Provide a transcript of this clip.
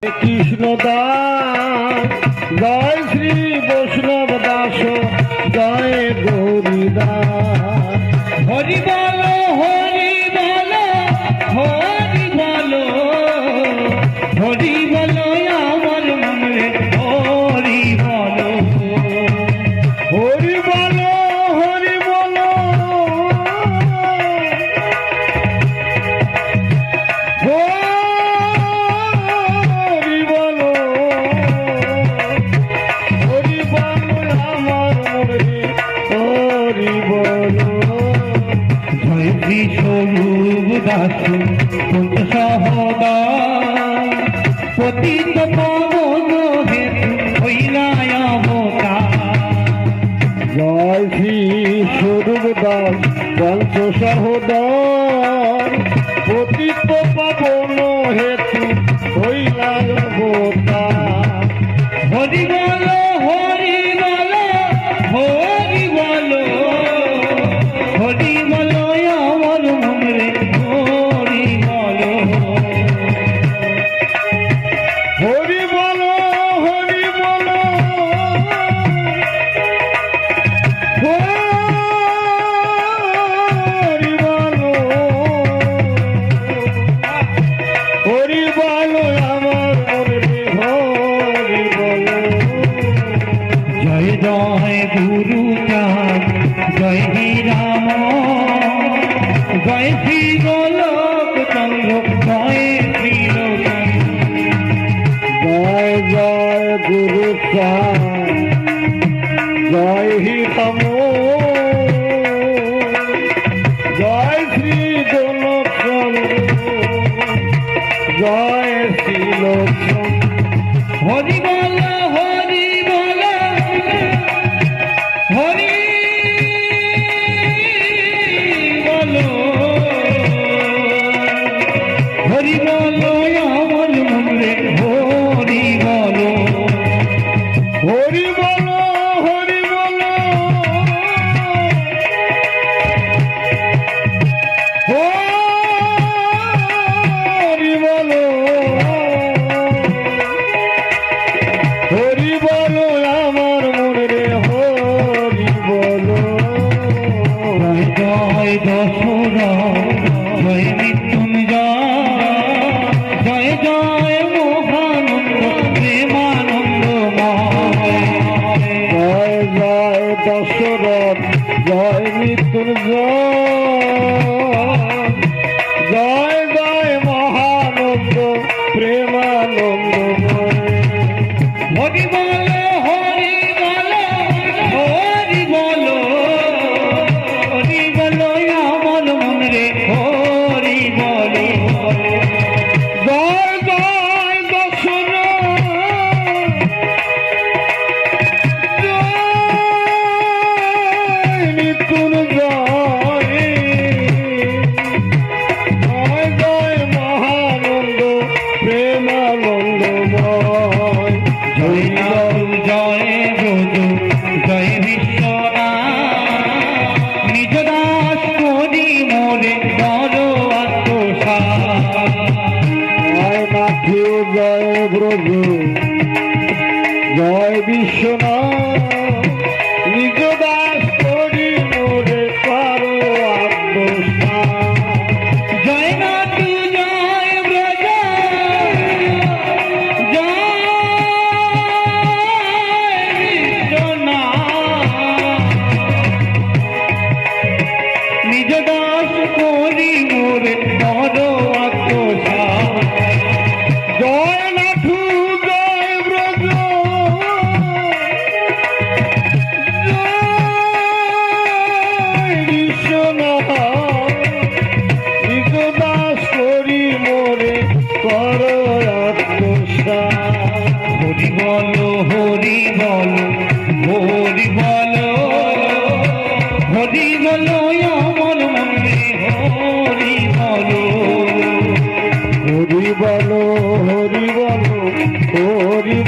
কৃষ্ণ দাস জয় শ্রী বৈষ্ণব দাস জয় গৌরী দাস। হরি বলো হরি বলো হরি বলো হরি বলো আমার মনে হরি বলো হরি বলো হরি বলো হরি বলো হরি বলো আমার মনে হরি বলো। জয় শ্রী স্বরূপ দাস কুঞ্জ সহদা পতিত পাবন হেতু হইলায় অবতার। জয় শ্রী স্বরূপ দাস পঞ্চ সহোদর পতিত পাবন হেতু হইলায় অবতার। হরি বলো হরি বলো হরি বলো হরি বলো আমার মনে হরি বলো হরি বলো হরি বলো হরি বলো হরি বলো আমার মনে হরি বলো। জয় জয় গুরু চাঁদ জয় হি রাম জয় শ্রী গোলক চন্দ্র জয় শ্রী লোচন। জয় জয় গুরু চাঁদ জয় হি তম জয় শ্রী গোলকচন্দ্র জয় শ্রী লোচন। হরি বলো হরি বলো হরি বলো হরি বলো আমার মনে হরি বলো হরি বলো হরি বলো হরি বলো হরি বলো আমার মনে হরি বলো। জয় জয় দশরা জয় মৃত্যুঞ্জয় জয় জয় মহানন্দ প্রেমানন্দময়। জয় জয় দশরথ জয় মৃত্যুঞ্জয় জয় জয় মহানন্দ প্রেমানন্দময়। হরি বলো হরি বলো হরি বলো হরি বলো আমার মনে হরি বলো জয় জয় দশরথ জয় মৃত্যুঞ্জয় জয় জয় মহানন্দ প্রেমানন্দময়। জয় নাম জয় ব্রজ জয় বিশ্বনাথ নিজ দাস করি মোরে বড় আত্মসাৎ। জয় নাথে জয় ব্রজ জয় বিশ্বনাথ নিজ দাস করি মোরে পারো আত্মসাৎ। জয় নাথ জয় ব্রজ জয় বিশ্বনাথ নিজ দাস করি মোরে বড় আত্মসাৎ। জয় নাথ জয় ব্রজ জয় বিশ্বনাথ নিজ দাস করি মোরে কর আত্মসাৎ। হরি বলো হরি বলো হরি বলো হরি বলো আমার মনে হরি বলো হরি বলো হরি বলো হরি